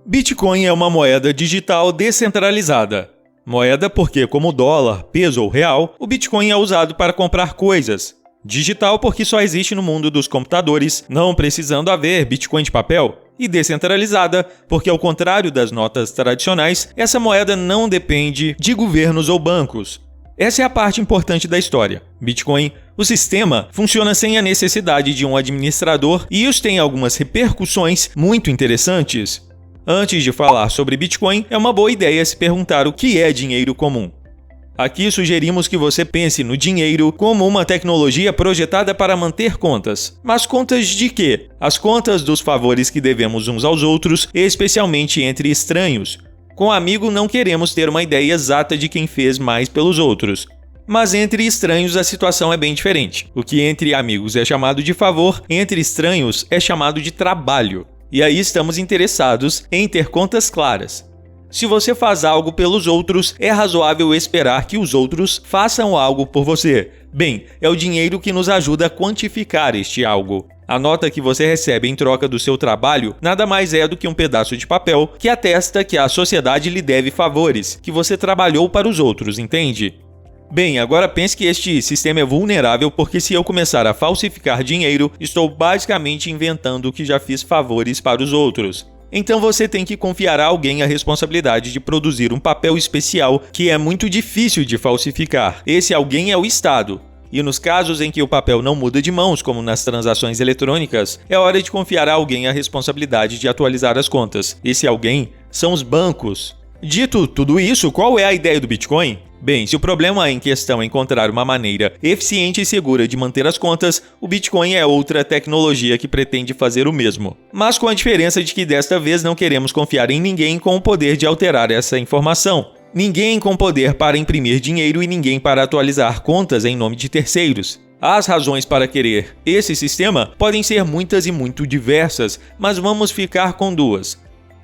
Bitcoin é uma moeda digital descentralizada. Moeda porque, como dólar, peso ou real, o Bitcoin é usado para comprar coisas. Digital porque só existe no mundo dos computadores, não precisando haver Bitcoin de papel. E descentralizada porque, ao contrário das notas tradicionais, essa moeda não depende de governos ou bancos. Essa é a parte importante da história. Bitcoin, o sistema, funciona sem a necessidade de um administrador e isso tem algumas repercussões muito interessantes. Antes de falar sobre Bitcoin, é uma boa ideia se perguntar o que é dinheiro comum. Aqui sugerimos que você pense no dinheiro como uma tecnologia projetada para manter contas. Mas contas de quê? As contas dos favores que devemos uns aos outros, especialmente entre estranhos. Com amigo não queremos ter uma ideia exata de quem fez mais pelos outros. Mas entre estranhos a situação é bem diferente. O que entre amigos é chamado de favor, entre estranhos é chamado de trabalho. E aí estamos interessados em ter contas claras. Se você faz algo pelos outros, é razoável esperar que os outros façam algo por você. Bem, é o dinheiro que nos ajuda a quantificar este algo. A nota que você recebe em troca do seu trabalho nada mais é do que um pedaço de papel que atesta que a sociedade lhe deve favores, que você trabalhou para os outros, entende? Bem, agora pense que este sistema é vulnerável porque se eu começar a falsificar dinheiro, estou basicamente inventando que já fiz favores para os outros. Então você tem que confiar a alguém a responsabilidade de produzir um papel especial que é muito difícil de falsificar. Esse alguém é o Estado. E nos casos em que o papel não muda de mãos, como nas transações eletrônicas, é hora de confiar a alguém a responsabilidade de atualizar as contas. Esse alguém são os bancos. Dito tudo isso, qual é a ideia do Bitcoin? Bem, se o problema em questão é encontrar uma maneira eficiente e segura de manter as contas, o Bitcoin é outra tecnologia que pretende fazer o mesmo. Mas com a diferença de que desta vez não queremos confiar em ninguém com o poder de alterar essa informação. Ninguém com poder para imprimir dinheiro e ninguém para atualizar contas em nome de terceiros. As razões para querer esse sistema podem ser muitas e muito diversas, mas vamos ficar com duas.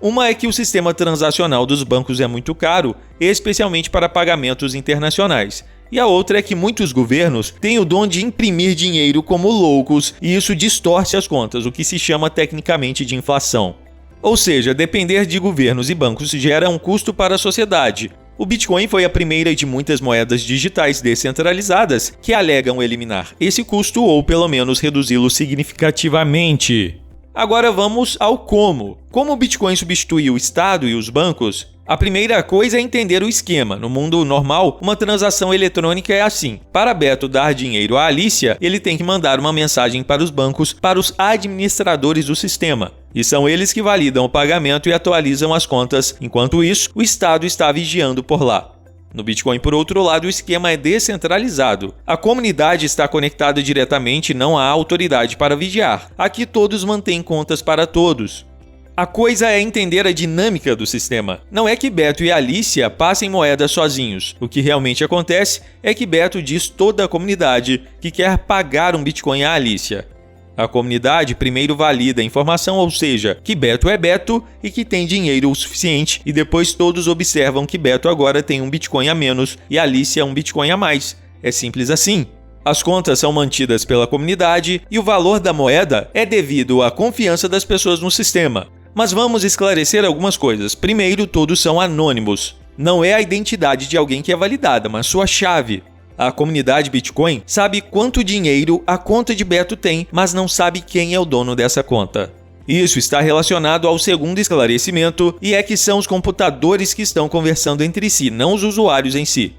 Uma é que o sistema transacional dos bancos é muito caro, especialmente para pagamentos internacionais. E a outra é que muitos governos têm o dom de imprimir dinheiro como loucos e isso distorce as contas, o que se chama tecnicamente de inflação. Ou seja, depender de governos e bancos gera um custo para a sociedade. O Bitcoin foi a primeira de muitas moedas digitais descentralizadas que alegam eliminar esse custo ou pelo menos reduzi-lo significativamente. Agora vamos ao como. Como o Bitcoin substitui o Estado e os bancos? A primeira coisa é entender o esquema. No mundo normal, uma transação eletrônica é assim. Para Beto dar dinheiro a Alicia, ele tem que mandar uma mensagem para os bancos, para os administradores do sistema. E são eles que validam o pagamento e atualizam as contas. Enquanto isso, o Estado está vigiando por lá. No Bitcoin, por outro lado, o esquema é descentralizado. A comunidade está conectada diretamente e não há autoridade para vigiar. Aqui todos mantêm contas para todos. A coisa é entender a dinâmica do sistema. Não é que Beto e Alicia passem moedas sozinhos. O que realmente acontece é que Beto diz toda a comunidade que quer pagar um Bitcoin a Alicia. A comunidade primeiro valida a informação, ou seja, que Beto é Beto e que tem dinheiro o suficiente, e depois todos observam que Beto agora tem um Bitcoin a menos e Alicia um Bitcoin a mais. É simples assim. As contas são mantidas pela comunidade e o valor da moeda é devido à confiança das pessoas no sistema. Mas vamos esclarecer algumas coisas. Primeiro, todos são anônimos. Não é a identidade de alguém que é validada, mas sua chave. A comunidade Bitcoin sabe quanto dinheiro a conta de Beto tem, mas não sabe quem é o dono dessa conta. Isso está relacionado ao segundo esclarecimento, e é que são os computadores que estão conversando entre si, não os usuários em si.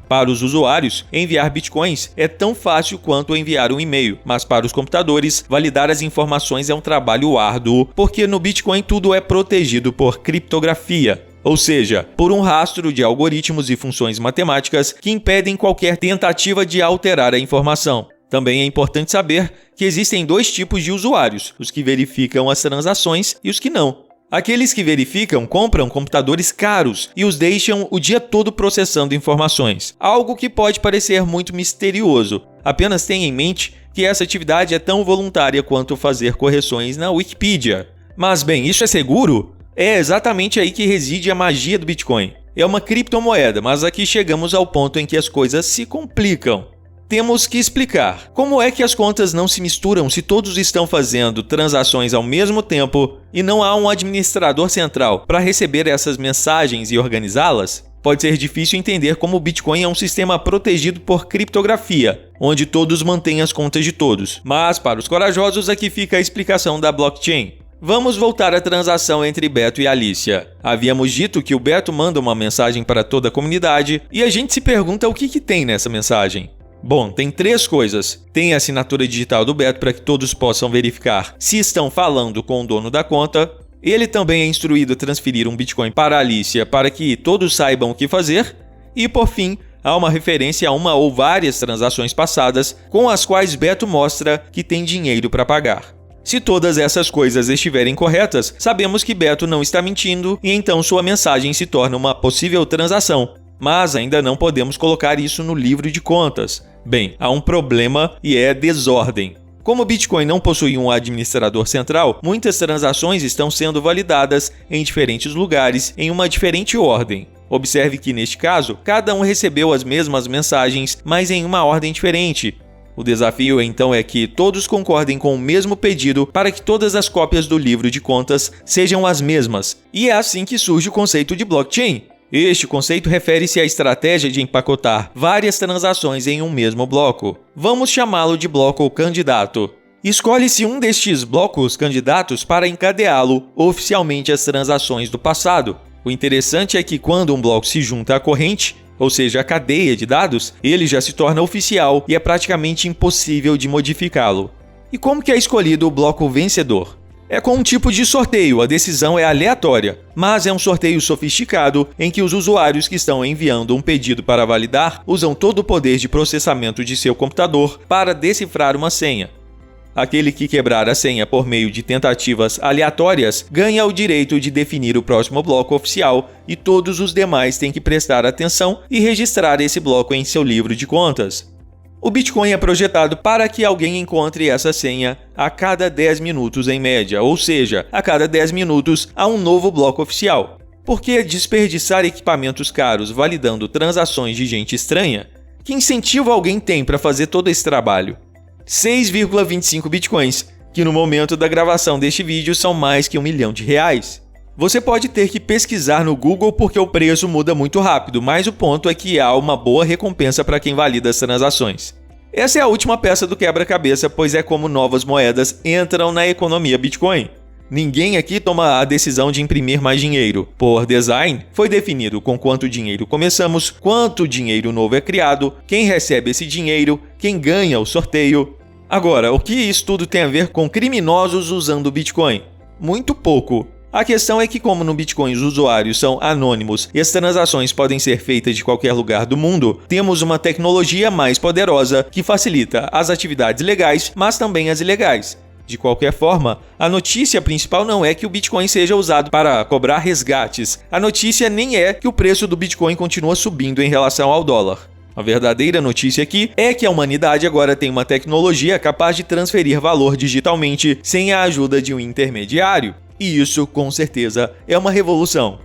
Para os usuários, enviar bitcoins é tão fácil quanto enviar um e-mail, mas para os computadores, validar as informações é um trabalho árduo, porque no Bitcoin tudo é protegido por criptografia. Ou seja, por um rastro de algoritmos e funções matemáticas que impedem qualquer tentativa de alterar a informação. Também é importante saber que existem dois tipos de usuários, os que verificam as transações e os que não. Aqueles que verificam compram computadores caros e os deixam o dia todo processando informações, algo que pode parecer muito misterioso. Apenas tenha em mente que essa atividade é tão voluntária quanto fazer correções na Wikipedia. Mas bem, isso é seguro? É exatamente aí que reside a magia do Bitcoin. É uma criptomoeda, mas aqui chegamos ao ponto em que as coisas se complicam. Temos que explicar como é que as contas não se misturam se todos estão fazendo transações ao mesmo tempo e não há um administrador central para receber essas mensagens e organizá-las. Pode ser difícil entender como o Bitcoin é um sistema protegido por criptografia, onde todos mantêm as contas de todos. Mas, para os corajosos, aqui fica a explicação da blockchain. Vamos voltar à transação entre Beto e Alicia. Havíamos dito que o Beto manda uma mensagem para toda a comunidade e a gente se pergunta o que tem nessa mensagem. Bom, tem 3 coisas. Tem a assinatura digital do Beto para que todos possam verificar se estão falando com o dono da conta. Ele também é instruído a transferir um Bitcoin para a Alicia para que todos saibam o que fazer. E, por fim, há uma referência a uma ou várias transações passadas com as quais Beto mostra que tem dinheiro para pagar. Se todas essas coisas estiverem corretas, sabemos que Beto não está mentindo e então sua mensagem se torna uma possível transação. Mas ainda não podemos colocar isso no livro de contas. Bem, há um problema e é desordem. Como o Bitcoin não possui um administrador central, muitas transações estão sendo validadas em diferentes lugares em uma diferente ordem. Observe que, neste caso, cada um recebeu as mesmas mensagens, mas em uma ordem diferente. O desafio, então, é que todos concordem com o mesmo pedido para que todas as cópias do livro de contas sejam as mesmas. E é assim que surge o conceito de blockchain. Este conceito refere-se à estratégia de empacotar várias transações em um mesmo bloco. Vamos chamá-lo de bloco candidato. Escolhe-se um destes blocos candidatos para encadeá-lo oficialmente às transações do passado. O interessante é que quando um bloco se junta à corrente, ou seja, à cadeia de dados, ele já se torna oficial e é praticamente impossível de modificá-lo. E como que é escolhido o bloco vencedor? É com um tipo de sorteio, a decisão é aleatória, mas é um sorteio sofisticado em que os usuários que estão enviando um pedido para validar usam todo o poder de processamento de seu computador para decifrar uma senha. Aquele que quebrar a senha por meio de tentativas aleatórias ganha o direito de definir o próximo bloco oficial e todos os demais têm que prestar atenção e registrar esse bloco em seu livro de contas. O Bitcoin é projetado para que alguém encontre essa senha a cada 10 minutos em média, ou seja, a cada 10 minutos há um novo bloco oficial. Por que desperdiçar equipamentos caros validando transações de gente estranha? Que incentivo alguém tem para fazer todo esse trabalho? 6,25 Bitcoins, que no momento da gravação deste vídeo são mais que R$1 milhão. Você pode ter que pesquisar no Google porque o preço muda muito rápido, mas o ponto é que há uma boa recompensa para quem valida as transações. Essa é a última peça do quebra-cabeça, pois é como novas moedas entram na economia Bitcoin. Ninguém aqui toma a decisão de imprimir mais dinheiro. Por design, foi definido com quanto dinheiro começamos, quanto dinheiro novo é criado, quem recebe esse dinheiro, quem ganha o sorteio. Agora, o que isso tudo tem a ver com criminosos usando o Bitcoin? Muito pouco. A questão é que, como no Bitcoin os usuários são anônimos e as transações podem ser feitas de qualquer lugar do mundo, temos uma tecnologia mais poderosa que facilita as atividades legais, mas também as ilegais. De qualquer forma, a notícia principal não é que o Bitcoin seja usado para cobrar resgates. A notícia nem é que o preço do Bitcoin continua subindo em relação ao dólar. A verdadeira notícia aqui é que a humanidade agora tem uma tecnologia capaz de transferir valor digitalmente sem a ajuda de um intermediário. E isso, com certeza, é uma revolução.